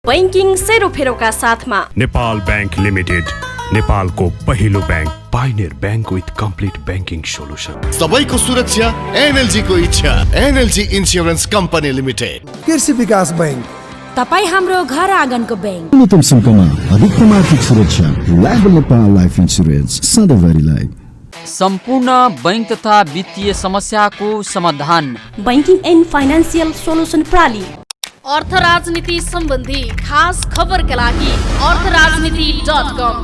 Banking सेरोफेरोका साथमा Nepal bank limited, नेपालको पहिलो bank, pioneer bank with complete banking solution. सबैको सुरक्षा एनएलजी को इच्छा। NLG insurance company limited. कृषि विकास बैंक, तपाईँ हाम्रो घर आँगनको बैंक। न्यूनतम शुल्कमा अधिकतम आर्थिक सुरक्षा। लाइफ नेपाल लाइफ इन्स्योरेन्स सधैँभरिलाई। सम्पूर्ण बैंक तथा वित्तीय समस्याको समाधान बैंकिङ एन्ड फाइनान्सियल सोलुसन प्रणाली। अर्थ राजनीति सम्बन्धी खास खबरका लागि अर्थराजनीति.com।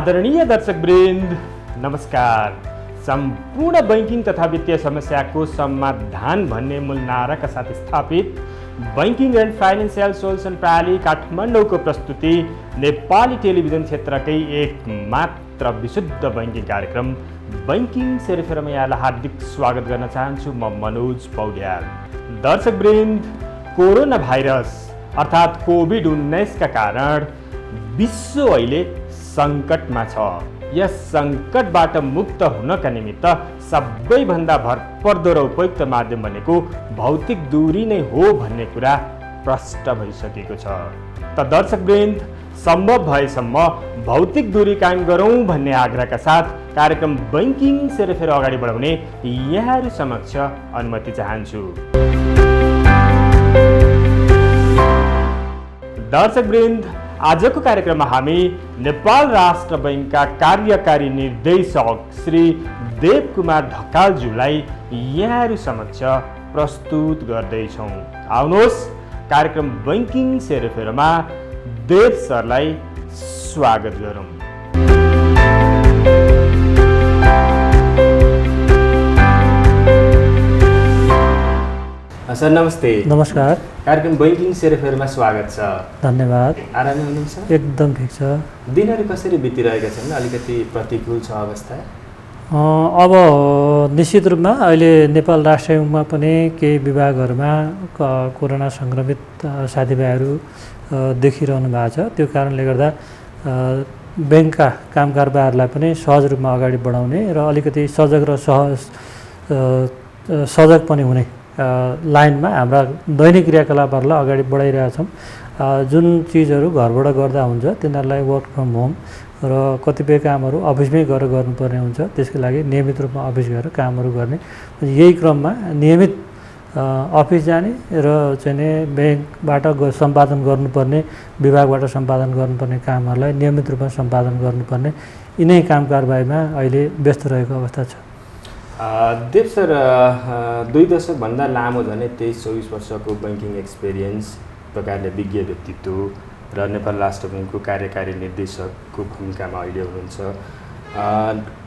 आदरणीय दर्शकवृन्द, नमस्कार। सम्पूर्ण बैंकिङ तथा वित्तीय समस्याको समाधान भन्ने मूल नाराका साथ स्थापित बैंकिङ एन्ड फाइनान्सियल सोल्युसन प्रणाली काठमाडौँको प्रस्तुति नेपाली टेलिभिजन क्षेत्रकै एक मात्र विशुद्ध बैंकिङ कार्यक्रम बैंकिङ सेरोफेरोमा यहाँलाई हार्दिक स्वागत गर्न चाहन्छु। म मनोज पौड्याल। दर्शकवृन्द, कोरोना भाइरस अर्थात् कोभिड-19 का कारण विश्व अहिले सङ्कटमा छ। यस सङ्कटबाट मुक्त हुनका निमित्त सबैभन्दा भरपर्दो र उपयुक्त माध्यम भनेको भौतिक दूरी नै हो भन्ने कुरा प्रष्ट भइसकेको छ। त दर्शकवृन्द, सम्भव भएसम्म भौतिक दूरी कायम गरौँ भन्ने आग्रहका साथ कार्यक्रम बैंकिङ सेरोफेरो अगाडि बढाउने यहाँहरू समक्ष अनुमति चाहन्छु। दर्शकवृन्द, आजको कार्यक्रममा हामी नेपाल राष्ट्र बैंकका कार्यकारी निर्देशक श्री देव कुमार ढकालज्यूलाई यहाँहरू समक्ष प्रस्तुत गर्दैछौँ। आउनुहोस् कार्यक्रम बैंकिङ सेरोफेरोमा देव सरलाई स्वागत गरौँ। सर नमस्ते। नमस्कार। कार्यक्रम बैंकिङ सेरोफेरोमा स्वागत छ। धन्यवाद। आरामै हुनुहुन्छ? एकदम ठिक छ। दिनहरू कसरी बितिरहेका छन्? अलिकति प्रतिकूल छ अवस्था? अब निश्चित रूपमा अहिले नेपाल राष्ट्र बैंकमा पनि केही विभागहरूमा कोरोना सङ्क्रमित साथीभाइहरू देखिरहनु भएको छ। त्यो कारणले गर्दा बैंकका कामकारबारलाई पनि सहज रूपमा अगाडि बढाउने र अलिकति सजग र सजग पनि हुने लाइनमा हाम्रा दैनिक क्रियाकलापहरूलाई अगाडि बढाइरहेछौँ। जुन चिजहरू घरबाट गर्दा हुन्छ तिनीहरूलाई वर्क फ्रम होम र कतिपय कामहरू अफिसमै गएर गर्नुपर्ने हुन्छ। त्यसको लागि नियमित रूपमा अफिस गएर कामहरू गर्ने। यही क्रममा नियमित अफिस जाने र चाहिँ ब्याङ्कबाट सम्पादन गर्नुपर्ने, विभागबाट सम्पादन गर्नुपर्ने कामहरूलाई नियमित रूपमा सम्पादन गर्नुपर्ने, यिनै काम कारबाहीमा अहिले व्यस्त रहेको अवस्था छ। देव सर, 2 दशकभन्दा लामो झनै 23-24 वर्षको बैंकिङ एक्सपिरियन्स, प्रकारले विज्ञ व्यक्तित्व र नेपाल राष्ट्र बैंकको कार्यकारी निर्देशकको भूमिकामा अहिले हुनुहुन्छ।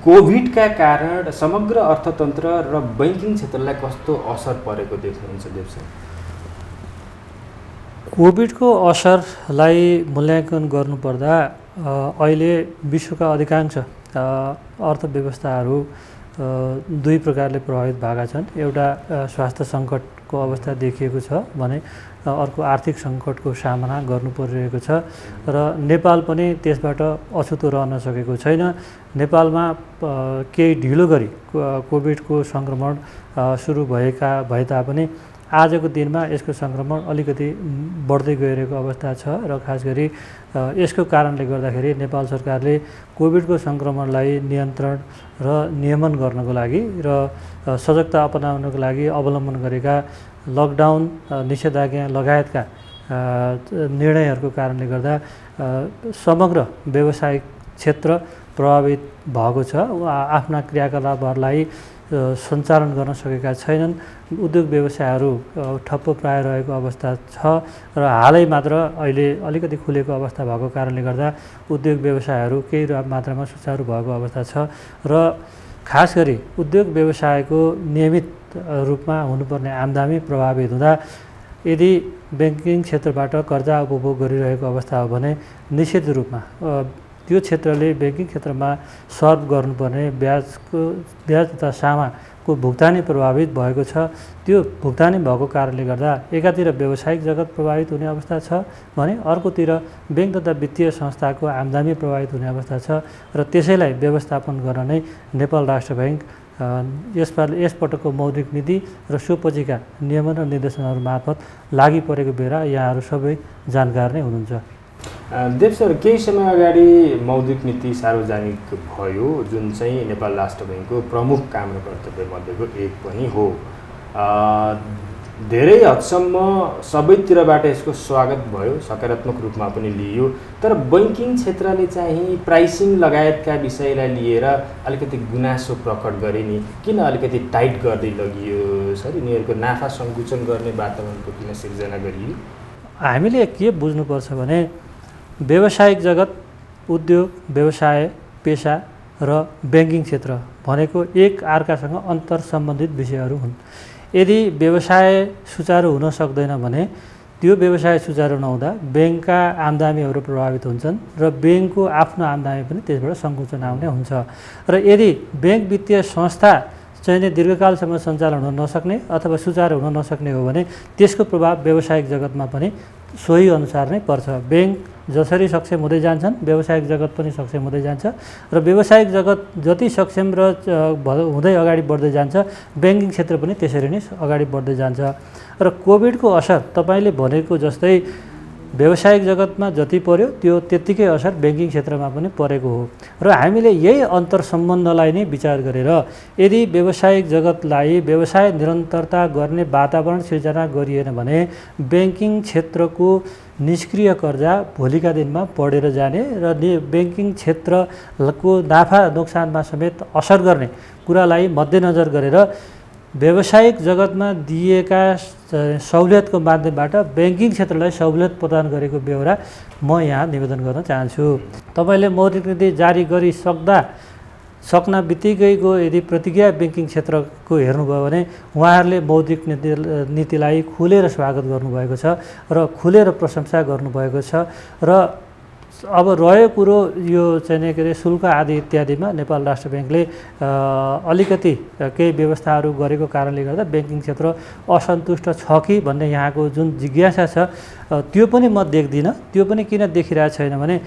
कोभिडका कारण समग्र अर्थतन्त्र र बैंकिङ क्षेत्रलाई कस्तो असर परेको देख्नुहुन्छ देव सर? कोभिडको असरलाई मूल्याङ्कन गर्नुपर्दा अहिले विश्वका अधिकांश अर्थव्यवस्थाहरू दुई प्रकारले प्रभावित भएका छन्। एउटा स्वास्थ्य सङ्कटको अवस्था देखिएको छ भने अर्को आर्थिक सङ्कटको सामना गर्नु परिरहेको छ र नेपाल पनि त्यसबाट अछुतो रहन सकेको छैन। नेपालमा केही ढिलो गरी कोभिडको सङ्क्रमण सुरु भए तापनि आजको दिनमा यसको सङ्क्रमण अलिकति बढ्दै गइरहेको अवस्था छ र खास गरी यसको कारणले गर्दाखेरि नेपाल सरकारले कोभिडको सङ्क्रमणलाई नियन्त्रण र नियमन गर्नको लागि र सजगता अपनाउनको लागि अवलम्बन गरेका लकडाउन, निषेधाज्ञा लगायतका निर्णयहरूको कारणले गर्दा समग्र व्यावसायिक क्षेत्र प्रभावित भएको छ। आफ्ना क्रियाकलापहरूलाई सञ्चालन गर्न सकेका छैनन्। उद्योग व्यवसायहरू ठप्प प्राय रहेको अवस्था छ र हालै मात्र अहिले अलिकति खुलेको अवस्था भएको कारणले गर्दा उद्योग व्यवसायहरू केही मात्रामा सुचारू भएको अवस्था छ र खास गरी उद्योग व्यवसायको नियमित रूपमा हुनुपर्ने आम्दानी प्रभावित हुँदा यदि ब्याङ्किङ क्षेत्रबाट कर्जा उपभोग गरिरहेको अवस्था हो भने निश्चित रूपमा त्यो क्षेत्रले ब्याङ्किङ क्षेत्रमा सर्भ गर्नुपर्ने ब्याज तथा सामाको भुक्तानी प्रभावित भएको छ। त्यो भुक्तानी भएको कारणले गर्दा एकातिर व्यावसायिक जगत प्रभावित हुने अवस्था छ भने अर्कोतिर ब्याङ्क तथा वित्तीय संस्थाको आम्दानी प्रभावित हुने अवस्था छ र त्यसैलाई व्यवस्थापन गर्न नै नेपाल राष्ट्र ब्याङ्क यसपटकको मौद्रिक नीति र सोपछिका नियमन र निर्देशनहरू मार्फत लागि परेको बेला यहाँहरू सबै जानकार नै हुनुहुन्छ। देव सर, केही समय अगाडि मौद्रिक नीति सार्वजनिक भयो जुन चाहिँ नेपाल राष्ट्र ब्याङ्कको प्रमुख काम र कर्तव्य मध्येको एक पनि हो। धेरै हदसम्म सबैतिरबाट यसको स्वागत भयो, सकारात्मक रूपमा पनि लिइयो, तर बैङ्किङ क्षेत्रले चाहिँ प्राइसिङ लगायतका विषयलाई लिएर अलिकति गुनासो प्रकट गरे नि। किन अलिकति टाइट गर्दै लगियो सर? यिनीहरूको नाफा सङ्कुचन गर्ने वातावरणको किन सिर्जना गरियो? हामीले के बुझ्नुपर्छ भने व्यावसायिक जगत, उद्योग, व्यवसाय, पेसा र ब्याङ्किङ क्षेत्र भनेको एक अर्कासँग अन्तर सम्बन्धित विषयहरू हुन्। यदि व्यवसाय सुचारू हुन सक्दैन भने त्यो व्यवसाय सुचारू नहुँदा ब्याङ्कका आम्दानीहरू प्रभावित हुन्छन् र ब्याङ्कको आफ्नो आम्दानी पनि त्यसबाट सङ्कुचन आउने हुन्छ। र यदि ब्याङ्क वित्तीय संस्था चाहिँ दीर्घकालसम्म सञ्चालन हुन नसक्ने अथवा सुचारू हुन नसक्ने हो भने त्यसको प्रभाव व्यावसायिक जगतमा पनि सोही अनुसार नै पर्छ। ब्याङ्क जसरी सक्षम हुँदै जान्छन् व्यावसायिक जगत पनि सक्षम हुँदै जान्छ र व्यावसायिक जगत जति सक्षम र हुँदै अगाडि बढ्दै जान्छ ब्याङ्किङ क्षेत्र पनि त्यसरी नै अगाडि बढ्दै जान्छ। र कोभिडको असर तपाईँले भनेको जस्तै व्यावसायिक जगतमा जति पर्यो त्यो त्यत्तिकै असर ब्याङ्किङ क्षेत्रमा पनि परेको हो र हामीले यही अन्तर सम्बन्धलाई नै विचार गरेर यदि व्यावसायिक जगतलाई व्यवसाय निरन्तरता गर्ने वातावरण सिर्जना गरिएन भने ब्याङ्किङ क्षेत्रको निष्क्रिय कर्जा भोलिका दिनमा बढेर जाने र ब्याङ्किङ क्षेत्रको नाफा नोक्सानमा समेत असर गर्ने कुरालाई मध्यनजर गरेर व्यावसायिक जगतमा दिएका सहुलियतको माध्यमबाट ब्याङ्किङ क्षेत्रलाई सहुलियत प्रदान गरेको बेहोरा म यहाँ निवेदन गर्न चाहन्छु। तपाईँले मौद्रिक नीति जारी सक्न बित्तिकैको यदि प्रतिक्रिया ब्याङ्किङ क्षेत्रको हेर्नुभयो भने उहाँहरूले मौद्रिक नीतिलाई खुलेर स्वागत गर्नुभएको छ र खुलेर प्रशंसा गर्नुभएको छ र अब रह्यो कुरो यो चाहिँ के अरे शुल्क आदि इत्यादिमा नेपाल राष्ट्र ब्याङ्कले अलिकति केही व्यवस्थाहरू गरेको कारणले गर्दा ब्याङ्किङ क्षेत्र असन्तुष्ट छ कि भन्ने यहाँको जुन जिज्ञासा छ त्यो पनि म देख्दिनँ। त्यो पनि किन देखिरहेको छैन भने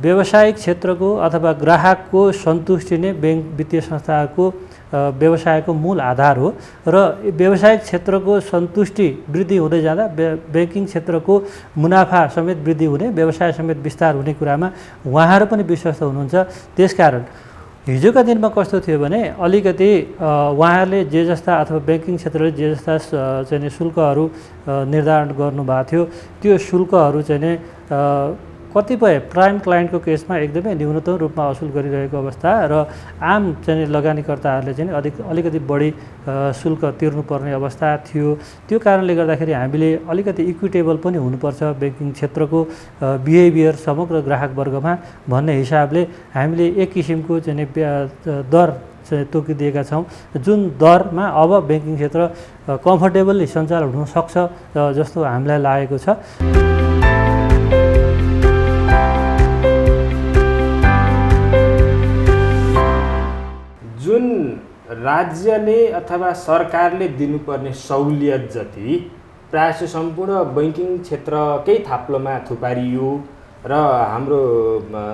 व्यावसायिक क्षेत्रको अथवा ग्राहकको सन्तुष्टि नै ब्याङ्क वित्तीय संस्थाको व्यवसायको मूल आधार हो र व्यावसायिक क्षेत्रको सन्तुष्टि वृद्धि हुँदै जाँदा ब्याङ्किङ क्षेत्रको मुनाफा समेत वृद्धि हुने, व्यवसाय समेत विस्तार हुने कुरामा उहाँहरू पनि विश्वस्त हुनुहुन्छ। त्यसकारण हिजोका दिनमा कस्तो थियो भने अलिकति उहाँहरूले जे जस्ता अथवा ब्याङ्किङ क्षेत्रले जे जस्ता चाहिँ शुल्कहरू निर्धारण गर्नुभएको थियो त्यो शुल्कहरू चाहिँ कतिपय प्राइम क्लाइन्टको केसमा एकदमै न्यूनतम रूपमा असुल गरिरहेको अवस्था र आम चाहिँ लगानीकर्ताहरूले चाहिँ अलिकति बढी शुल्क तिर्नुपर्ने अवस्था थियो। त्यो कारणले गर्दाखेरि हामीले अलिकति इक्विटेबल पनि हुनुपर्छ ब्याङ्किङ क्षेत्रको बिहेभियर समग्र ग्राहक वर्गमा भन्ने हिसाबले हामीले एक किसिमको चाहिँ दर चाहिँ तोकिदिएका छौँ जुन दरमा अब ब्याङ्किङ क्षेत्र कम्फर्टेबल्ली सञ्चालन हुन सक्छ जस्तो हामीलाई लागेको छ। जुन राज्यले अथवा सरकारले दिनुपर्ने सहुलियत जति प्रायः सम्पूर्ण बैङ्किङ क्षेत्रकै थाप्लोमा थुपारियो र हाम्रो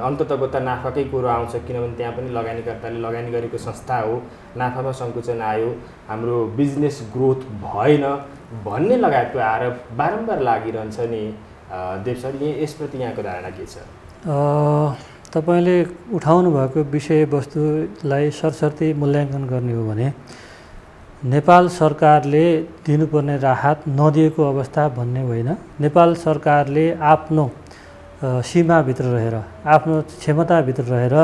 अन्ततगत नाफाकै कुरो आउँछ किनभने त्यहाँ पनि लगानीकर्ताले लगानी गरेको संस्था हो, नाफामा सङ्कुचन आयो, हाम्रो बिजनेस ग्रोथ भएन भन्ने लगायतको आरोप बारम्बार लागिरहन्छ नि। देव सर, यसप्रति यहाँको धारणा के छ? तपाईँले उठाउनु भएको विषयवस्तुलाई सरसर्ती मूल्याङ्कन गर्ने हो भने नेपाल सरकारले दिनुपर्ने राहत नदिएको अवस्था भन्ने होइन। नेपाल सरकारले आफ्नो सीमाभित्र रहेर आफ्नो क्षमताभित्र रहेर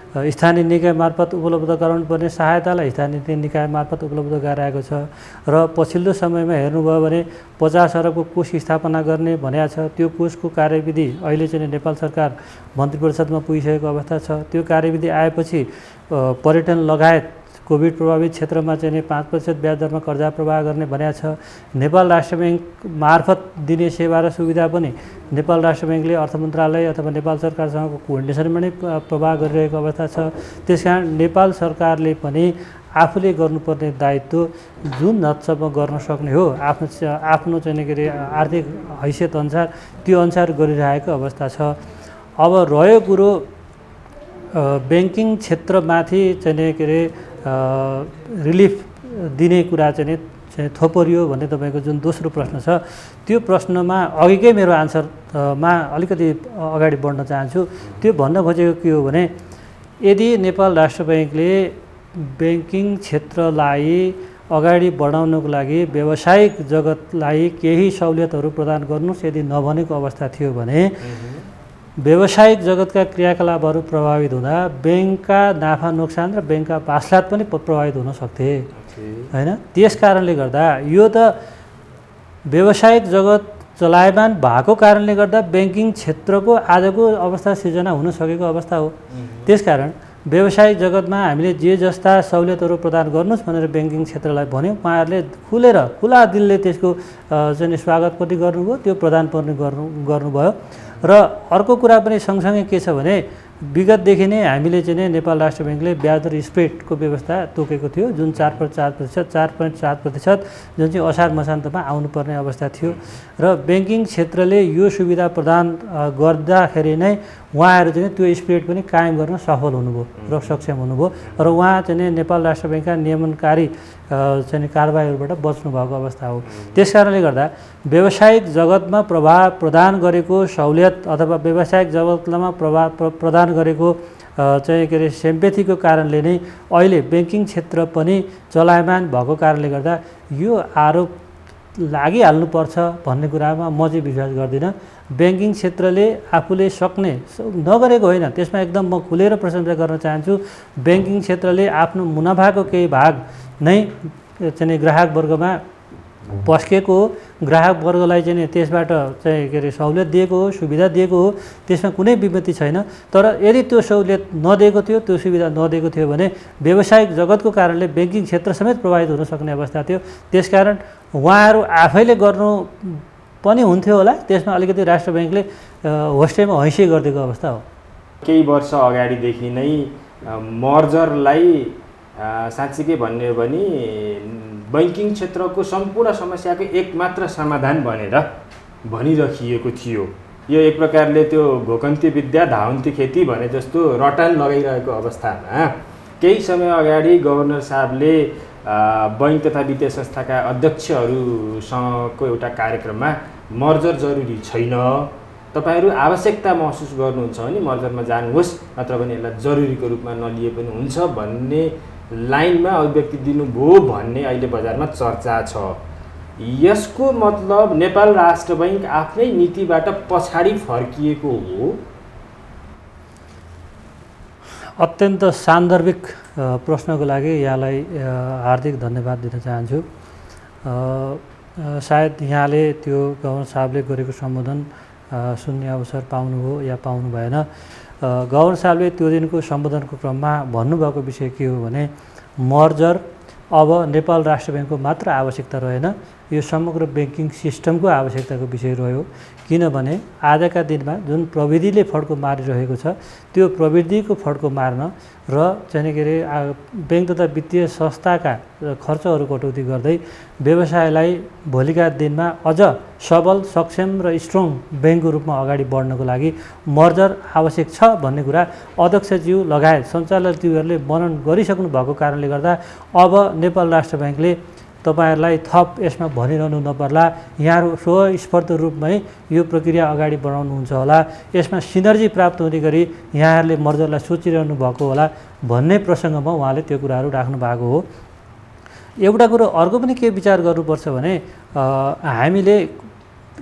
स्थानीय निकाय मार्फत उपलब्ध गराउनुपर्ने सहायतालाई स्थानीय निकाय मार्फत उपलब्ध गराएको छ र पछिल्लो समयमा हेर्नुभयो भने 50 अरबको कोष स्थापना गर्ने भनेको छ। त्यो कोषको कार्यविधि अहिले चाहिँ नेपाल सरकार मन्त्री परिषदमा पुगिसकेको अवस्था छ। त्यो कार्यविधि आएपछि पर्यटन लगायत कोभिड प्रभावित क्षेत्रमा चाहिँ नि 5% ब्याज दरमा कर्जा प्रवाह गर्ने भनेको छ। नेपाल राष्ट्र ब्याङ्क मार्फत दिने सेवा र सुविधा पनि नेपाल राष्ट्र ब्याङ्कले अर्थ मन्त्रालय अथवा नेपाल सरकारसँगको कोअर्डिनेसनमा नै प्रवाह गरिरहेको अवस्था छ। त्यसकारण नेपाल सरकारले पनि आफूले गर्नुपर्ने दायित्व जुन हदसम्म गर्न सक्ने हो आफ्नो चाहिँ के अरे आर्थिक हैसियत अनुसार त्यो अनुसार गरिरहेको अवस्था छ। अब रह्यो कुरो ब्याङ्किङ क्षेत्रमाथि चाहिँ के अरे रिलिफ दिने कुरा चाहिँ थोपरियो भन्ने तपाईँको जुन दोस्रो प्रश्न छ त्यो प्रश्नमा अघिकै मेरो आन्सरमा अलिकति अगाडि बढ्न चाहन्छु। त्यो भन्न खोजेको के हो भने यदि नेपाल राष्ट्र ब्याङ्कले ब्याङ्किङ क्षेत्रलाई अगाडि बढाउनको लागि व्यावसायिक जगतलाई केही सहुलियतहरू प्रदान गर्नुहोस् यदि नभनेको अवस्था थियो भने व्यावसायिक जगतका क्रियाकलापहरू प्रभावित हुँदा ब्याङ्कका नाफा नोक्सान र ब्याङ्कका पासलात पनि प्रभावित हुन सक्थे हैन। त्यस कारणले गर्दा यो त व्यावसायिक जगत चलायमान भएको कारणले गर्दा ब्याङ्किङ क्षेत्रको आजको अवस्था सिर्जना हुन सकेको अवस्था हो। त्यसकारण व्यावसायिक जगतमा हामीले जे जस्ता सहुलियतहरू प्रदान गर्नुहोस् भनेर ब्याङ्किङ क्षेत्रलाई भन्यौँ, उहाँहरूले खुला दिलले त्यसको चाहिँ स्वागत पनि गर्नुभयो, त्यो प्रदान पनि गर्नुभयो। र अर्को कुरा पनि सँगसँगै के छ भने विगतदेखि नै हामीले चाहिँ नेपाल राष्ट्र ब्याङ्कले ब्याज दर स्प्रेडको व्यवस्था तोकेको थियो जुन 4.4% जुन चाहिँ असार मसान्तमा आउनुपर्ने अवस्था थियो र ब्याङ्किङ क्षेत्रले यो सुविधा प्रदान गर्दाखेरि नै उहाँहरू चाहिँ त्यो स्प्रेड पनि कायम गर्न सफल हुनुभयो र सक्षम हुनुभयो र उहाँ चाहिँ नेपाल राष्ट्र ब्याङ्कका नियमनकारी चाहिँ कारबाहीहरूबाट बच्नु भएको अवस्था हो। त्यसकारणले गर्दा व्यावसायिक जगतमा प्रभाव प्रदान गरेको सहुलियत अथवा व्यावसायिक जगतमा प्रभाव प्रदान गरेको चाहिँ के अरे सेम्पेथीको कारणले नै अहिले ब्याङ्किङ क्षेत्र पनि चलायमान भएको कारणले गर्दा यो आरोप लागिहाल्नुपर्छ भन्ने कुरामा म चाहिँ विश्वास गर्दिनँ। ब्याङ्किङ क्षेत्रले आफूले सक्ने नगरेको होइन, त्यसमा एकदम म खुलेर प्रशंसा गर्न चाहन्छु। ब्याङ्किङ क्षेत्रले आफ्नो मुनाफाको केही भाग नै चाहिँ ग्राहक वर्गमा पस्केको हो, ग्राहक वर्गलाई चाहिँ त्यसबाट चाहिँ के अरे सहुलियत दिएको हो, सुविधा दिएको हो, त्यसमा कुनै विमति छैन। तर यदि त्यो सहुलियत नदिएको थियो, त्यो सुविधा नदिएको थियो भने व्यावसायिक जगतको कारणले ब्याङ्किङ क्षेत्र समेत प्रभावित हुन सक्ने अवस्था थियो। त्यसकारण उहाँहरू आफैले गर्नु पनि हुन्थ्यो होला, त्यसमा अलिकति राष्ट्र ब्याङ्कले होस्टेमा हैसिए गरिदिएको अवस्था हो। केही वर्ष अगाडिदेखि नै मर्जरलाई साँच्चीकै भन्ने हो भने बैङ्किङ क्षेत्रको सम्पूर्ण समस्याको एकमात्र समाधान भनेर भनिराखिएको थियो। यो एक प्रकारले त्यो घोकन्ती विद्या धावन्ती खेती भने जस्तो रटान लगाइरहेको अवस्थामा केही समय अगाडि गभर्नर साहबले बैङ्क तथा वित्तीय संस्थाका अध्यक्षहरूसँगको एउटा कार्यक्रममा मर्जर जरुरी छैन, तपाईँहरू आवश्यकता महसुस गर्नुहुन्छ भने मर्जरमा जानुहोस्, नत्र भने यसलाई जरुरीको रूपमा नलिए पनि हुन्छ भन्ने लाइनमा अभिव्यक्ति दिनुभयो भन्ने अहिले बजारमा चर्चा छ। यसको मतलब नेपाल राष्ट्र बैङ्क आफ्नै नीतिबाट पछाडि फर्किएको हो। अत्यन्त सान्दर्भिक प्रश्नको लागि यहाँलाई हार्दिक धन्यवाद दिन चाहन्छु। सायद यहाँले त्यो गभर्नर साहबले गरेको सम्बोधन सुन्ने अवसर पाउनुभयो या पाउनु भएन। गभर्नर साहबले त्यो दिनको सम्बोधनको क्रममा भन्नुभएको विषय के हो भने मर्जर अब नेपाल राष्ट्र ब्याङ्कको मात्र आवश्यकता रहेन, यो समग्र ब्याङ्किङ सिस्टमको आवश्यकताको विषय रह्यो। किनभने आजका दिनमा जुन प्रविधिले फड्को मारिरहेको छ त्यो प्रविधिको फड्को मार्न र चाहिँ के अरे ब्याङ्क तथा वित्तीय संस्थाका खर्चहरू कटौती गर्दै व्यवसायलाई भोलिका दिनमा अझ सबल सक्षम र स्ट्रङ ब्याङ्कको रूपमा अगाडि बढ्नको लागि मर्जर आवश्यक छ भन्ने कुरा अध्यक्षज्यू लगायत सञ्चालकज्यूहरूले मनन गरिसक्नु भएको कारणले गर्दा अब नेपाल राष्ट्र ब्याङ्कले तपाईहरुलाई थप यसमा भनिरहनु नपर्ला, यहाँहरू स्वस्फूर्त रूपमै यो प्रक्रिया अगाडि बढाउनुहुन्छ होला, यसमा सिनर्जी प्राप्त हुने गरी यहाँहरूले मर्जरलाई सोचिरहनु भएको होला भन्ने प्रसङ्गमा उहाँले त्यो कुराहरू राख्नु भएको हो। एउटा कुरो अर्को पनि के विचार गर्नुपर्छ भने हामीले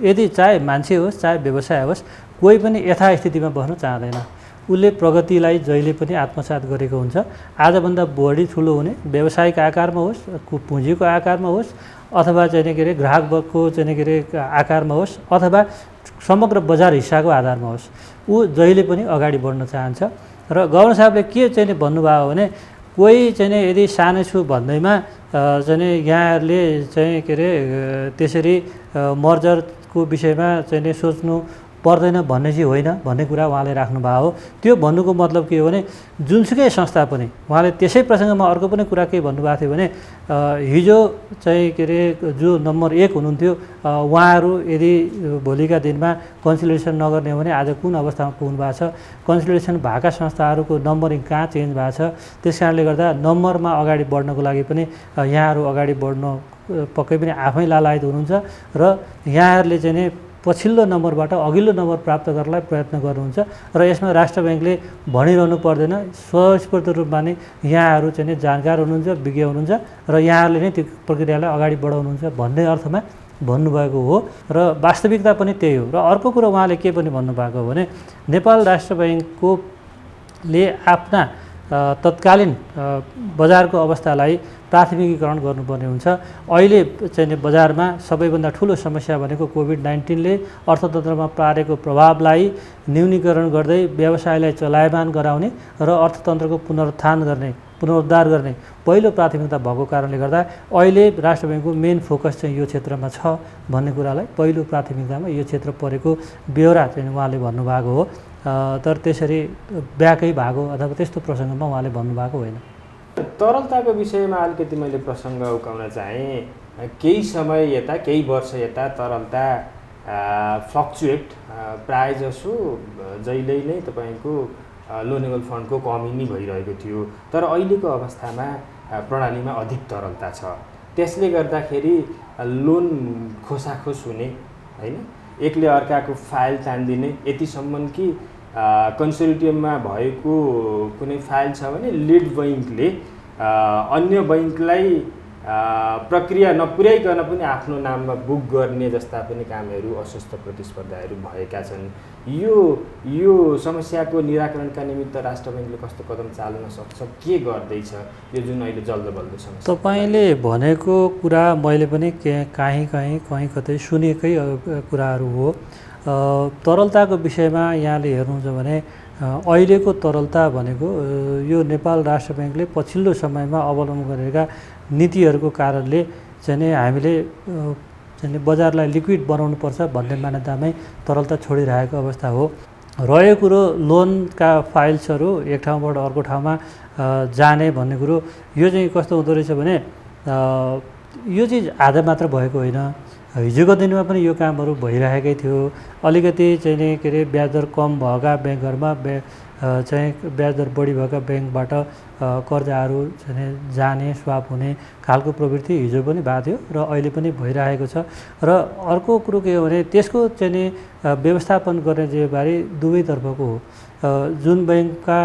यदि चाहे मान्छे होस् चाहे व्यवसाय होस् कोही पनि यथास्थितिमा बस्न चाहँदैन। उसले प्रगतिलाई जहिले पनि आत्मसात गरेको हुन्छ। आजभन्दा बढी ठुलो हुने व्यवसायिक आकारमा होस्, पुँजीको आकारमा होस्, अथवा चाहिँ के अरे ग्राहकको चाहिँ के अरे आकारमा होस्, अथवा समग्र बजार हिस्साको आधारमा होस्, ऊ जहिले पनि अगाडि बढ्न चाहन्छ। र गभर्नर साहबले के चाहिँ भन्नुभयो भने कोही चाहिँ नि यदि सानो छु भन्दैमा चाहिँ नि यहाँहरूले चाहिँ के अरे त्यसरी मर्जरको विषयमा चाहिँ नि सोच्नु पर्दैन भन्ने चाहिँ होइन भन्ने कुरा उहाँले राख्नुभएको हो। त्यो भन्नुको मतलब के हो भने जुनसुकै संस्था पनि उहाँले त्यसै प्रसङ्गमा अर्को पनि कुरा के भन्नुभएको थियो भने हिजो चाहिँ के अरे जो नम्बर 1 हुनुहुन्थ्यो उहाँहरू यदि भोलिका दिनमा कन्सोलिडेसन नगर्ने हो भने आज कुन अवस्थामा पुग्नु भएको छ, कन्सोलिडेसन भएका संस्थाहरूको नम्बरिङ कहाँ चेन्ज भएको छ। त्यस कारणले गर्दा नम्बरमा अगाडि बढ्नको लागि पनि यहाँहरू अगाडि बढ्न पक्कै पनि आफै लालायत हुनुहुन्छ र यहाँहरूले चाहिँ नि पछिल्लो नम्बरबाट अघिल्लो नम्बर प्राप्त गर्नलाई प्रयत्न गर्नुहुन्छ र यसमा राष्ट्र ब्याङ्कले भनिरहनु पर्दैन, स्वस्फूर्त रूपमा नै यहाँहरू चाहिँ जानकार हुनुहुन्छ, विज्ञ हुनुहुन्छ र यहाँहरूले नै त्यो प्रक्रियालाई अगाडि बढाउनुहुन्छ भन्ने अर्थमा भन्नुभएको हो र वास्तविकता पनि त्यही हो। र अर्को कुरो उहाँले के पनि भन्नुभएको हो भने नेपाल राष्ट्र ब्याङ्कले आफ्ना तत्कालीन बजारको अवस्थालाई प्राथमिकीकरण गर्नुपर्ने हुन्छ। अहिले चाहिँ बजारमा सबैभन्दा ठुलो समस्या भनेको कोभिड-19ले अर्थतन्त्रमा पारेको प्रभावलाई न्यूनीकरण गर्दै व्यवसायलाई चलायमान गराउने र अर्थतन्त्रको पुनरुद्धार गर्ने पहिलो प्राथमिकता भएको कारणले गर्दा अहिले राष्ट्र ब्याङ्कको मेन फोकस चाहिँ यो क्षेत्रमा छ भन्ने कुरालाई पहिलो प्राथमिकतामा यो क्षेत्र परेको बेहोरा चाहिँ उहाँले भन्नुभएको हो। तर त्यसरी ब्याकै भएको अथवा त्यस्तो प्रसङ्गमा उहाँले भन्नुभएको होइन। तरलताको विषयमा अलिकति मैले प्रसङ्ग उठाउन चाहेँ। केही समय यता केही वर्ष यता तरलता फ्लक्चुएट प्रायःजसो जहिले नै तपाईँको लोनेबल फन्डको कमी नै भइरहेको थियो, तर अहिलेको अवस्थामा प्रणालीमा अधिक तरलता छ। त्यसले गर्दाखेरि लोन खोसाखोस हुने होइन, एकले अर्काको फाइल तान्दिने, यतिसम्म कि कन्सोर्टियममा भएको कुनै फाइल छ भने लिड बैङ्कले अन्य बैङ्कलाई प्रक्रिया नपुर्याइकन पनि आफ्नो नाममा बुक गर्ने जस्ता पनि कामहरू, अस्वस्थ प्रतिस्पर्धाहरू भएका छन्। यो समस्याको निराकरणका निमित्त राष्ट्र ब्याङ्कले कस्तो कदम चाल्न सक्छ, के गर्दैछ यो जुन अहिले जल्दोबल्दो समस्या? तपाईँले भनेको कुरा मैले पनि कहीँ कतै सुनेकै कुराहरू हो। तरलताको विषयमा यहाँले हेर्नुहुन्छ भने अहिलेको तरलता भनेको यो नेपाल राष्ट्र ब्याङ्कले पछिल्लो समयमा अवलम्बन गरेका नीतिहरूको कारणले चाहिँ नि हामीले चाहिँ बजारलाई लिक्विड बनाउनुपर्छ भन्ने मान्यतामै तरलता छोडिरहेको अवस्था हो। रहेको कुरो लोनका फाइल्सहरू एक ठाउँबाट अर्को ठाउँमा जाने भन्ने कुरो यो चाहिँ कस्तो हुँदो रहेछ भने यो चिज आज मात्र भएको होइन, हिजोको दिनमा पनि यो कामहरू भइरहेकै थियो। अलिकति चाहिँ नि के अरे ब्याज दर कम भएका ब्याङ्कहरूमा चाहिँ ब्याज दर बढी भएका ब्याङ्कबाट कर्जाहरू चाहिँ जाने, स्वाप हुने खालको प्रवृत्ति हिजो पनि भएको थियो र अहिले पनि भइरहेको छ। र अर्को कुरो के हो भने त्यसको चाहिँ नि व्यवस्थापन गर्ने जिम्मेवारी दुवैतर्फको हो। जुन ब्याङ्कका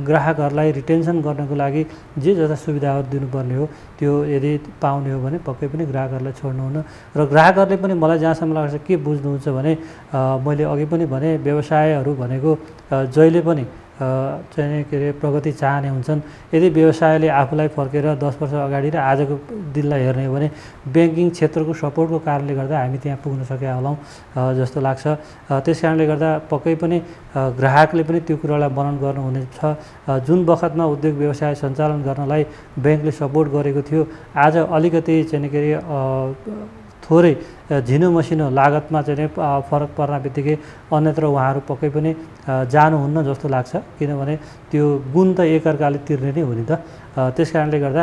ग्राहकहरूलाई रिटेन्सन गर्नको लागि जे जस्ता सुविधाहरू दिनुपर्ने हो त्यो यदि पाउने हो भने पक्कै पनि ग्राहकहरूलाई छोड्नुहुन्न। र ग्राहकहरूले पनि मलाई जहाँसम्म लाग्छ के बुझ्नुहुन्छ भने मैले अघि पनि भने व्यवसायहरू भनेको जहिले पनि चाहिँ के अरे प्रगति चाहने हुन्छन्। यदि व्यवसायले आफूलाई फर्केर 10 वर्ष अगाडि र आजको दिनलाई हेर्ने हो भने ब्याङ्किङ क्षेत्रको सपोर्टको कारणले गर्दा हामी त्यहाँ पुग्न सकेका होलाौँ जस्तो लाग्छ। त्यस कारणले गर्दा पक्कै पनि ग्राहकले पनि त्यो कुरालाई मनन गर्नुहुनेछ। जुन बखतमा उद्योग व्यवसाय सञ्चालन गर्नलाई ब्याङ्कले सपोर्ट गरेको थियो, आज अलिकति चाहिँ के अरे थोरै झिनो मसिनो लागतमा चाहिँ फरक पर्न बित्तिकै अन्यत्र उहाँहरू पक्कै पनि जानुहुन्न जस्तो लाग्छ, किनभने त्यो गुण त एकअर्काले तिर्ने नै हो नि त। त्यस कारणले गर्दा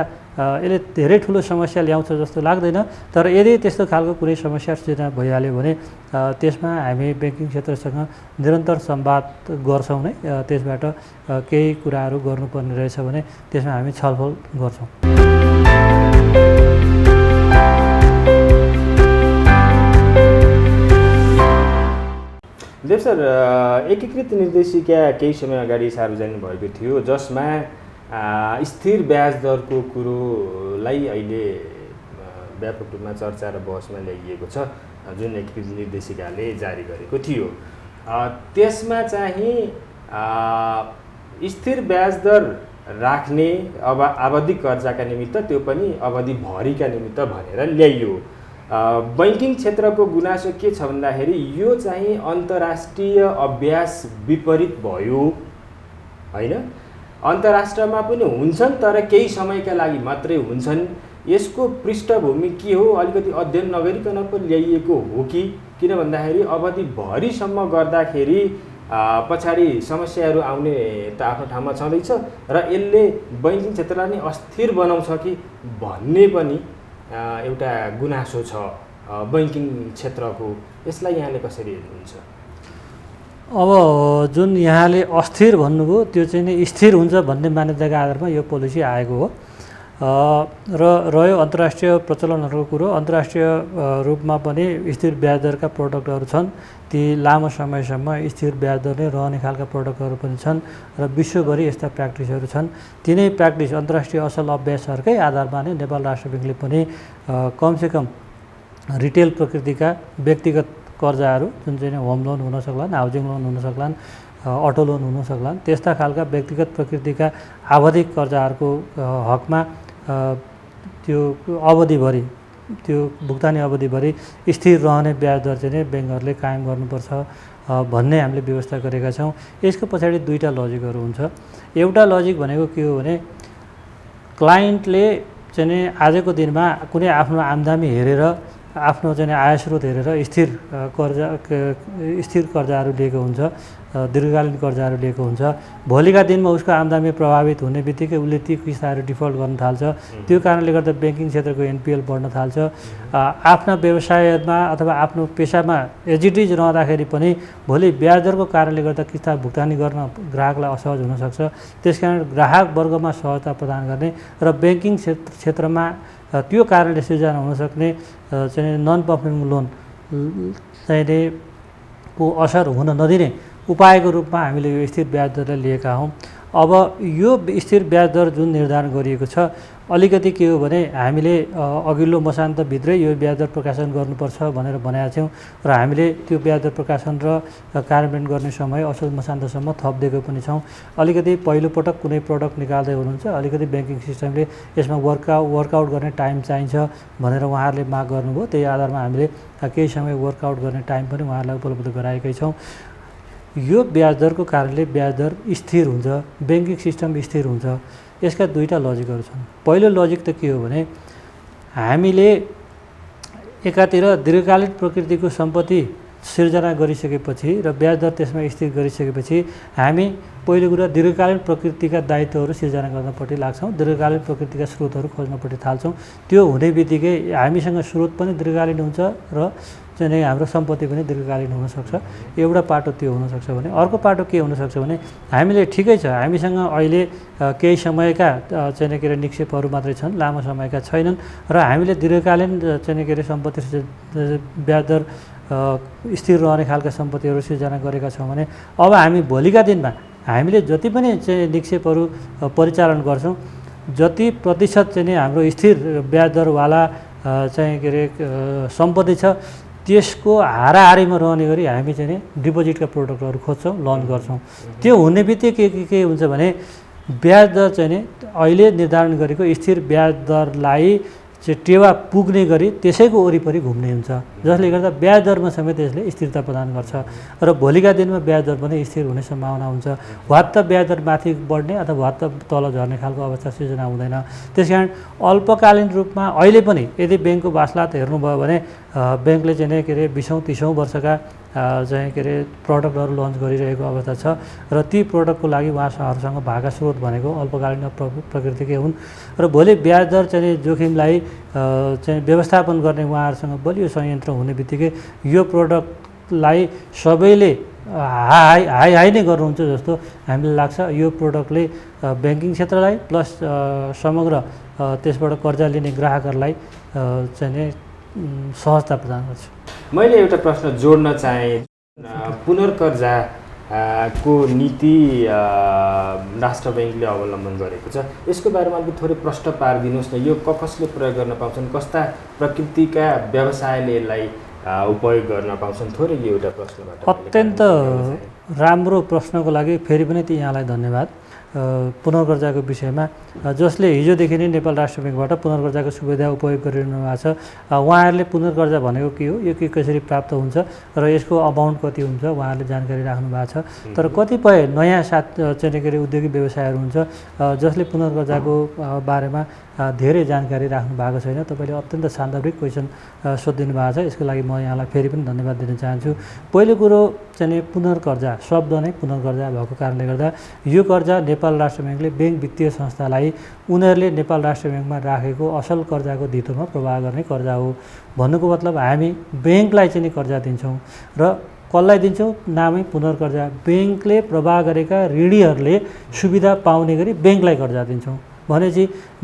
यसले धेरै ठुलो समस्या ल्याउँछ जस्तो लाग्दैन। तर यदि त्यस्तो खालको कुनै समस्या सिर्जना भइहाल्यो भने त्यसमा हामी ब्याङ्किङ क्षेत्रसँग निरन्तर संवाद गर्छौँ नै। त्यसबाट केही कुराहरू गर्नुपर्ने रहेछ भने त्यसमा हामी छलफल गर्छौँ। देव सर, एकीकृत निर्देशिका केही समय अगाडि सार्वजनिक भएको थियो जसमा स्थिर ब्याज दरको कुरोलाई अहिले व्यापक रूपमा चर्चा र बहसमा ल्याइएको छ, जुन एकीकृत निर्देशिकाले जारी गरेको थियो। त्यसमा चाहिँ स्थिर ब्याज दर राख्ने आवधिक कर्जाका निमित्त, त्यो पनि अवधिभरिका निमित्त भनेर ल्याइयो। बैंकिङ क्षेत्रको गुनासो के छ भन्दाखेरि यो चाहिँ अन्तर्राष्ट्रिय अभ्यास विपरीत भयो हैन। अन्तर्राष्ट्रमा पनि हुन्छन् तर केही समयका लागि मात्रै हुन्छन्। यसको पृष्ठभूमि के हो अलिकति अध्ययन नगरिकन पो ल्याइएको हो कि किन भन्दाखेरि अवधिभरिसम्म गर्दाखेरि पछाडि समस्याहरू आउने त आफ्नो ठाउँमा छँदैछ र यसले बैङ्किङ क्षेत्रलाई नै अस्थिर बनाउँछ कि भन्ने पनि एउटा गुनासो छ बैङ्किङ क्षेत्रको। यसलाई यहाँले कसरी हेर्नुहुन्छ? अब जुन यहाँले अस्थिर भन्नुभयो त्यो चाहिँ नि स्थिर हुन्छ भन्ने मान्यताका आधारमा यो पोलिसी आएको हो र रह्यो अन्तर्राष्ट्रिय प्रचलनहरूको कुरो। अन्तर्राष्ट्रिय रूपमा पनि स्थिर ब्याज दरका प्रडक्टहरू छन्, ती लामो समयसम्म स्थिर ब्याज दर नै रहने खालका प्रडक्टहरू पनि छन् र विश्वभरि यस्ता प्र्याक्टिसहरू छन्। तिनै प्र्याक्टिस अन्तर्राष्ट्रिय असल अभ्यासहरूकै आधारमा नै नेपाल राष्ट्र ब्याङ्कले पनि कमसेकम रिटेल प्रकृतिका व्यक्तिगत कर्जाहरू जुन चाहिँ होम लोन हुन सक्लान्, हाउसिङ लोन हुन सक्लान्, अटो लोन हुन सक्लान्, त्यस्ता खालका व्यक्तिगत प्रकृतिका आवधिक कर्जाहरूको हकमा त्यो अवधिभरि त्यो भुक्तानी अवधिभरि स्थिर रहने ब्याज दर चाहिँ ब्याङ्कहरूले कायम गर्नुपर्छ भन्ने हामीले व्यवस्था गरेका छौँ। यसको पछाडि दुईवटा लजिकहरू हुन्छ। एउटा लजिक भनेको के हो भने क्लाइन्टले चाहिँ आजको दिनमा कुनै आफ्नो आम्दानी हेरेर आफ्नो चाहिँ आय स्रोत हेरेर स्थिर कर्जाहरू लिएको हुन्छ, दीर्घकालीन कर्जाहरू लिएको हुन्छ। भोलिका दिनमा उसको आम्दानी प्रभावित हुने बित्तिकै उसले ती किस्ताहरू डिफल्ट गर्न थाल्छ। त्यो कारणले गर्दा ब्याङ्किङ क्षेत्रको एनपिएल बढ्न थाल्छ। आफ्ना व्यवसायमा अथवा आफ्नो पेसामा एजिटिज रहँदाखेरि पनि भोलि ब्याज दरको कारणले गर्दा किस्ता भुक्तानी गर्न ग्राहकलाई असहज हुनसक्छ। त्यसकारण ग्राहक वर्गमा सहजता प्रदान गर्ने र ब्याङ्किङ क्षेत्रमा त्यो कारणले सिर्जना हुनसक्ने चाहिँ नन पर्फर्मिङ लोन चाहिने को असर हुन नदिने उपायको रूपमा हामीले यो स्थिर ब्याज दरलाई लिएका हौँ। अब यो स्थिर ब्याज दर जुन निर्धारण गरिएको छ अलिकति के हो भने हामीले अघिल्लो मसान्तभित्रै यो ब्याज दर प्रकाशन गर्नुपर्छ भनेर भनेका छौँ र हामीले त्यो ब्याज दर प्रकाशन र कार्यान्वयन गर्ने समय असोज मसान्तसम्म थपिदिएको पनि छौँ। अलिकति पहिलोपटक कुनै प्रडक्ट निकाल्दै हुनुहुन्छ, अलिकति ब्याङ्किङ सिस्टमले यसमा वर्कआउट गर्ने टाइम चाहिन्छ भनेर उहाँहरूले माग गर्नुभयो। त्यही आधारमा हामीले केही समय वर्कआउट गर्ने टाइम पनि उहाँहरूलाई उपलब्ध गराएकै छौँ। यो ब्याज दरको कारणले ब्याज दर स्थिर हुन्छ, ब्याङ्किङ सिस्टम स्थिर हुन्छ। यसका दुईवटा लजिकहरू छन्। पहिलो लजिक त के हो भने हामीले एकातिर दीर्घकालीन प्रकृतिको सम्पत्ति सिर्जना गरिसकेपछि र ब्याज दर त्यसमा स्थिर गरिसकेपछि हामी पहिलो कुरा दीर्घकालीन प्रकृतिका दायित्वहरू सिर्जना गर्नपट्टि लाग्छौँ, दीर्घकालीन प्रकृतिका स्रोतहरू खोज्नपट्टि थाल्छौँ। त्यो हुने बित्तिकै हामीसँग स्रोत पनि दीर्घकालीन हुन्छ र चाहिँ हाम्रो सम्पत्ति पनि दीर्घकालीन हुनसक्छ। एउटा पाटो त्यो हुनसक्छ भने अर्को पाटो के हुनसक्छ भने हामीले ठिकै छ हामीसँग अहिले केही समयका चाहिँ के अरे निक्षेपहरू मात्रै छन्, लामो समयका छैनन् र हामीले दीर्घकालीन चाहिँ के अरे सम्पत्ति ब्याज दर स्थिर रहने खालका सम्पत्तिहरू सिर्जना गरेका छौँ भने अब हामी भोलिका दिनमा हामीले जति पनि चाहिँ निक्षेपहरू परिचालन गर्छौँ जति प्रतिशत चाहिँ हाम्रो स्थिर ब्याज दरवाला चाहिँ के अरे सम्पत्ति छ त्यसको हाराहारीमा रहने गरी हामी चाहिँ डिपोजिटका प्रोडक्टहरू खोज्छौँ, लन्च गर्छौँ। त्यो हुने बित्तिकै के हुन्छ भने ब्याज दर चाहिँ अहिले निर्धारण गरेको स्थिर ब्याज दरलाई चाहिँ टेवा पुग्ने गरी त्यसैको वरिपरि घुम्ने हुन्छ, जसले गर्दा ब्याज दरमा समेत यसले स्थिरता प्रदान गर्छ र भोलिका दिनमा ब्याज दर पनि स्थिर हुने सम्भावना हुन्छ। वात्त ब्याज दर माथि बढ्ने अथवा वात्त तल झर्ने खालको अवस्था सिर्जना हुँदैन। त्यसकारण अल्पकालीन रूपमा अहिले पनि यदि ब्याङ्कको वासलात हेर्नुभयो भने ब्याङ्कले चाहिँ के अरे 20औं-30औं वर्षका चाहिँ के अरे प्रडक्टहरू लन्च गरिरहेको अवस्था छ र ती प्रडक्टको लागि उहाँहरूसँग भाका स्रोत भनेको अल्पकालीन प्रकृतिकै हुन् र भोलि ब्याज दर चाहिँ जोखिमलाई चाहिँ व्यवस्थापन गर्ने उहाँहरूसँग बलियो संयन्त्र हुने बित्तिकै यो प्रडक्टलाई सबैले हाई नै गर्नुहुन्छ जस्तो हामीलाई लाग्छ। यो प्रडक्टले ब्याङ्किङ क्षेत्रलाई प्लस समग्र त्यसबाट कर्जा लिने ग्राहकहरूलाई चाहिँ सहजता प्रदान गर्छ। मैले एउटा प्रश्न जोड्न चाहेँ, पुनर्कर्जा को नीति राष्ट्र ब्याङ्कले अवलम्बन गरेको छ, यसको बारेमा अलिकति थोरै प्रश्न पारिदिनुहोस् न। यो कसले प्रयोग गर्न पाउँछन्, कस्ता प्रकृतिका व्यवसायले यसलाई उपयोग गर्न पाउँछन्, थोरै यो एउटा प्रश्नबाट राम्रो प्रश्नको लागि फेरि पनि यहाँलाई धन्यवाद। पुनर्कर्जाको विषयमा जसले हिजोदेखि नै नेपाल राष्ट्र ब्याङ्कबाट पुनर्कर्जाको सुविधा उपयोग गरिरहनु भएको छ, उहाँहरूले पुनर्कर्जा भनेको के हो, यो के कसरी प्राप्त हुन्छ र यसको अमाउन्ट कति हुन्छ उहाँहरूले जानकारी राख्नु भएको छ। तर कतिपय नयाँ चाहिँ के अरे उद्योगिक व्यवसायहरू हुन्छ जसले पुनर्कर्जाको बारेमा धेरै जानकारी राख्नु भएको छैन। तपाईँले अत्यन्त सान्दर्भिक क्वेसन सोधिदिनु भएको छ, यसको लागि म यहाँलाई फेरि पनि धन्यवाद दिन चाहन्छु। पहिलो कुरो चाहिँ पुनर्कर्जा शब्द नै पुनर्कर्जा भएको कारणले गर्दा यो कर्जा नेपाल राष्ट्र ब्याङ्कले ब्याङ्क वित्तीय संस्थालाई उनीहरूले नेपाल राष्ट्र ब्याङ्कमा राखेको असल कर्जाको धितोमा प्रवाह गर्ने कर्जा हो। भन्नुको मतलब हामी ब्याङ्कलाई चाहिँ कर्जा दिन्छौँ र कसलाई दिन्छौँ, नामै पुनर्कर्जा। ब्याङ्कले प्रवाह गरेका ऋणीहरूले सुविधा पाउने गरी ब्याङ्कलाई कर्जा दिन्छौँ भनेपछि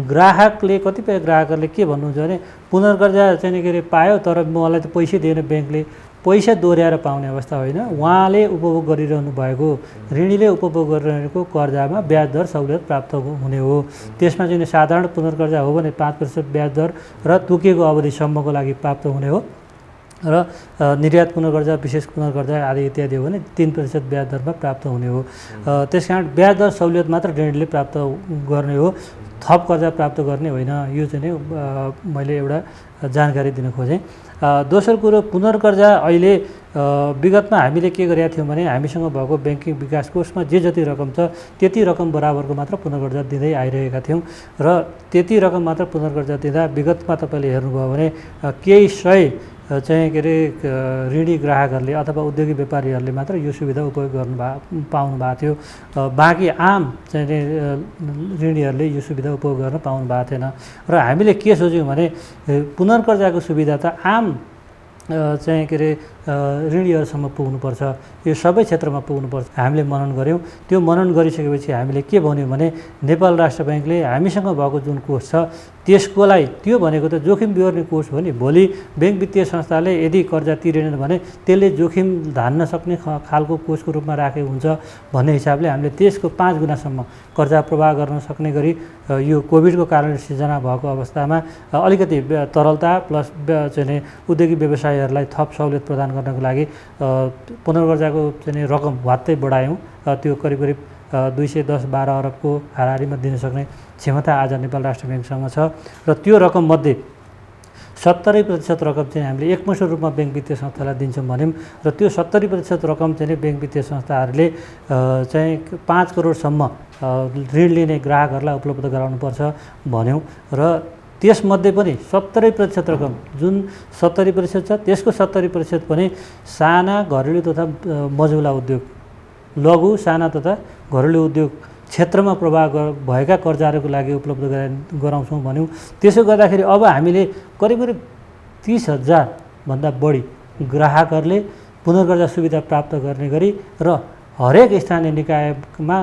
ग्राहकले कतिपय ग्राहकहरूले के भन्नुहुन्छ भने पुनर्कर्जा चाहिँ के अरे पायो तर मलाई त पैसै दिएन ब्याङ्कले, पैसा दोहोऱ्याएर पाउने अवस्था होइन। उहाँले उपभोग गरिरहनु भएको ऋणीले उपभोग गरिरहेको कर्जामा ब्याज दर सहुलियत प्राप्त हुने हो। त्यसमा चाहिँ साधारण पुनर्कर्जा हो भने 5% ब्याज दर र तोकिएको अवधिसम्मको लागि प्राप्त हुने हो र निर्यात पुनर्कर्जा, विशेष पुनर्कर्जा आदि इत्यादि हो भने 3% ब्याज दरमा प्राप्त हुने हो। त्यसकारण ब्याज दर सहुलियत मात्र ऋणीले प्राप्त गर्ने हो, थप कर्जा प्राप्त गर्ने होइन। यो चाहिँ नै मैले एउटा जानकारी दिन खोजेँ। दोस्रो कुरो, पुनर्कर्जा अहिले विगतमा हामीले के गरेका थियौँ भने हामीसँग भएको ब्याङ्किङ विकास कोषमा जे जति रकम छ त्यति रकम बराबरको मात्र पुनर्कर्जा दिँदै आइरहेका थियौँ र त्यति रकम मात्र पुनर्कर्जा दिँदा विगतमा तपाईँले हेर्नुभयो भने केही सय चाहिँ के अरे ऋणी ग्राहकहरूले अथवा उद्योगिक व्यापारीहरूले मात्र यो सुविधा उपयोग पाउनु भएको थियो। बाँकी आम चाहिँ ऋणीहरूले यो सुविधा उपयोग गर्न पाउनु भएको थिएन र हामीले के सोच्यौँ भने पुनर्कर्जाको सुविधा त आम चाहिँ के अरे ऋणीहरूसम्म पुग्नुपर्छ, यो सबै क्षेत्रमा पुग्नुपर्छ। हामीले मनन गऱ्यौँ। त्यो मनन गरिसकेपछि हामीले के भन्यौँ भने नेपाल राष्ट्र ब्याङ्कले हामीसँग भएको जुन कोष छ त्यसकोलाई, त्यो भनेको त जोखिम बिहोर्ने कोष हो नि। भोलि ब्याङ्क वित्तीय संस्थाले यदि कर्जा तिरेन भने त्यसले जोखिम धान्न सक्ने खालको कोषको रूपमा राखेको हुन्छ भन्ने हिसाबले हामीले त्यसको 5 गुणासम्म कर्जा प्रवाह गर्न सक्ने गरी यो कोभिडको कारणले सिर्जना भएको अवस्थामा अलिकति तरलता प्लस चाहिँ उद्योगिक व्यवसायहरूलाई थप सहुलियत प्रदान गर्नको लागि पुनर्कर्जाको चाहिँ रकम वात्तै बढायौँ। त्यो करिब 210-12 अरबको हाराहारीमा दिन सक्ने क्षमता आज नेपाल राष्ट्र ब्याङ्कसँग छ र त्यो रकममध्ये 70% रकम चाहिँ हामीले एकमुष्ट रूपमा ब्याङ्क वित्तीय संस्थालाई दिन्छौँ भन्यौँ र त्यो 70% रकम चाहिँ ब्याङ्क वित्तीय संस्थाहरूले चाहिँ 5 करोडसम्म ऋण लिने ग्राहकहरूलाई उपलब्ध गराउनुपर्छ भन्यौँ र त्यसमध्ये पनि 70% रकम जुन 70% छ त्यसको 70% पनि साना घरेलु तथा मझौला उद्योग, लघु साना तथा घरेलु उद्योग क्षेत्रमा प्रवाह भएका कर्जाहरूको लागि उपलब्ध गराउँछौँ भन्यौँ। त्यसो गर्दाखेरि अब हामीले करिब 30,000 भन्दा बढी ग्राहकहरूले पुनर्कर्जा सुविधा प्राप्त गर्ने गरी र हरेक स्थानीय निकायमा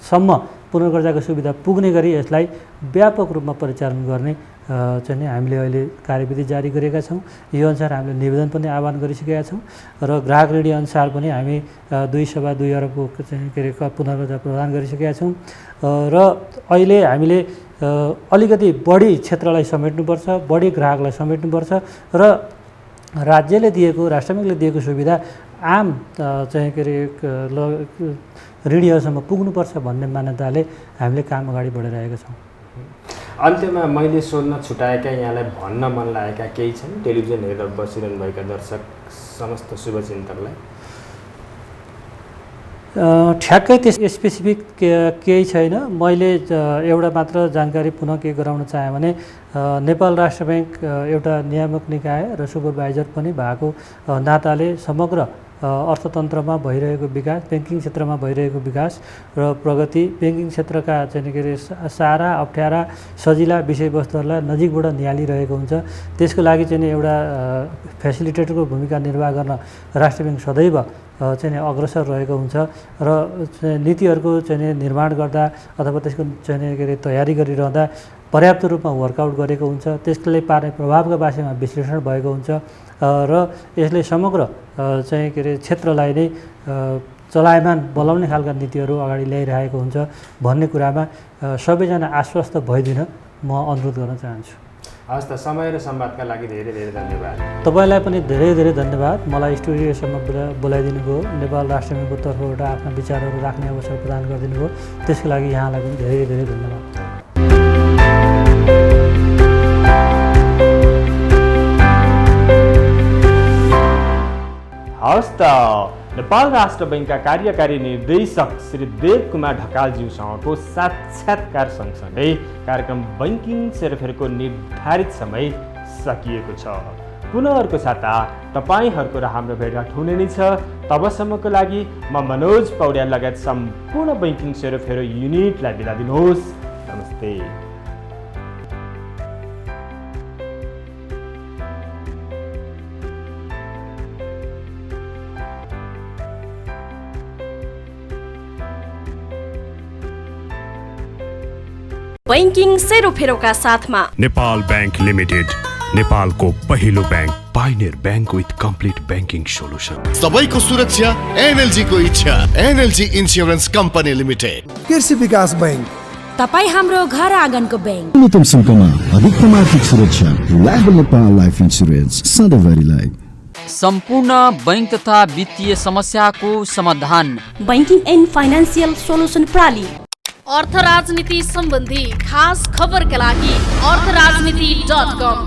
सम्म पुनर्कर्जाको सुविधा पुग्ने गरी यसलाई व्यापक रूपमा परिचालन गर्ने चाहिँ हामीले अहिले कार्यविधि जारी गरेका छौँ। यो अनुसार हामीले निवेदन पनि आह्वान गरिसकेका छौँ र ग्राहक ऋणी अनुसार पनि हामी 2.2 अरबको चाहिँ के अरे पुनर्कर्जा प्रदान गरिसकेका छौँ र अहिले हामीले अलिकति बढी क्षेत्रलाई समेट्नुपर्छ, बढी ग्राहकलाई समेट्नुपर्छ र राज्यले दिएको, राष्ट्र ब्याङ्कले दिएको सुविधा आम चाहिँ के अरे ऋणीहरूसम्म पुग्नुपर्छ भन्ने मान्यताले हामीले काम अगाडि बढाइरहेका छौँ। अन्त्यमा मैले सोध्न छुटाएका, यहाँलाई भन्न मन लागेका केही छन् टेलिभिजन हेरेर बसिरहनु भएका दर्शक समस्त शुभचिन्तकलाई? ठ्याक्कै त्यस स्पेसिफिक केही छैन। मैले एउटा मात्र जानकारी पुनः के गराउन चाहेँ भने नेपाल राष्ट्र ब्याङ्क एउटा नियामक निकाय र सुपरभाइजर पनि भएको नाताले समग्र अर्थतन्त्रमा भइरहेको विकास, ब्याङ्किङ क्षेत्रमा भइरहेको विकास र प्रगति, ब्याङ्किङ क्षेत्रका चाहिँ के अरे सारा अप्ठ्यारा सजिला विषयवस्तुहरूलाई नजिकबाट निहालिरहेको हुन्छ। त्यसको लागि चाहिँ एउटा फेसिलिटेटरको भूमिका निर्वाह गर्न राष्ट्र ब्याङ्क सदैव चाहिँ अग्रसर रहेको हुन्छ र नीतिहरूको चाहिँ निर्माण गर्दा अथवा त्यसको चाहिँ के अरे तयारी गरिरहँदा पर्याप्त रूपमा वर्कआउट गरेको हुन्छ। त्यसले पार्ने प्रभावका बारेमा विश्लेषण भएको हुन्छ र यसले समग्र चाहिँ के अरे क्षेत्रलाई नै चलायमान बोलाउने खालका नीतिहरू अगाडि ल्याइरहेको हुन्छ भन्ने कुरामा सबैजना आश्वस्त भइदिन म अनुरोध गर्न चाहन्छु। हस् त, समय र संवादका लागि धेरै धेरै धन्यवाद। तपाईँलाई पनि धेरै धेरै धन्यवाद। मलाई स्टुडियोसम्म बोलाइदिनु भयो, नेपाल राष्ट्र ब्याङ्कको तर्फबाट आफ्ना विचारहरू राख्ने अवसर प्रदान गरिदिनु भयो, त्यसको लागि यहाँलाई पनि धेरै धेरै धन्यवाद। हवस् त, नेपाल राष्ट्र बैङ्कका कार्यकारी निर्देशक श्री देव कुमार ढकालज्यूसँगको साक्षात्कार सँगसँगै कार्यक्रम बैङ्किङ सेरोफेरोको निर्धारित समय सकिएको छ। पुनः अर्को साता तपाईँहरूको र हाम्रो भेटघाट हुने नै छ। तबसम्मको लागि म मनोज पौड्याल लगायत सम्पूर्ण बैङ्किङ सेरोफेरो युनिटलाई बिदा दिनुहोस्। नमस्ते। बैंकिङ सेरोफेरोका साथमा नेपाल बैंक लिमिटेड, नेपालको पहिलो bank, pioneer bank with complete banking solution. सबैको सुरक्षा एनएलजी को इच्छा। NLG insurance company limited. कृषि विकास बैंक, तपाईँ हाम्रो घर आँगनको ब्याङ्क। न्यूनतम शुल्कमा अधिकतम आर्थिक सुरक्षा। लाइफ नेपाल लाइफ इन्सुरेन्स, सधैँभरिलाई। सम्पूर्ण बैंक तथा वित्तीय समस्याको समाधान बैंकिङ एन्ड फाइनान्सियल सोलुसन प्रणाली। अर्थ राजनीति सम्बन्धी खास खबरका लागि अर्थराजनीति.com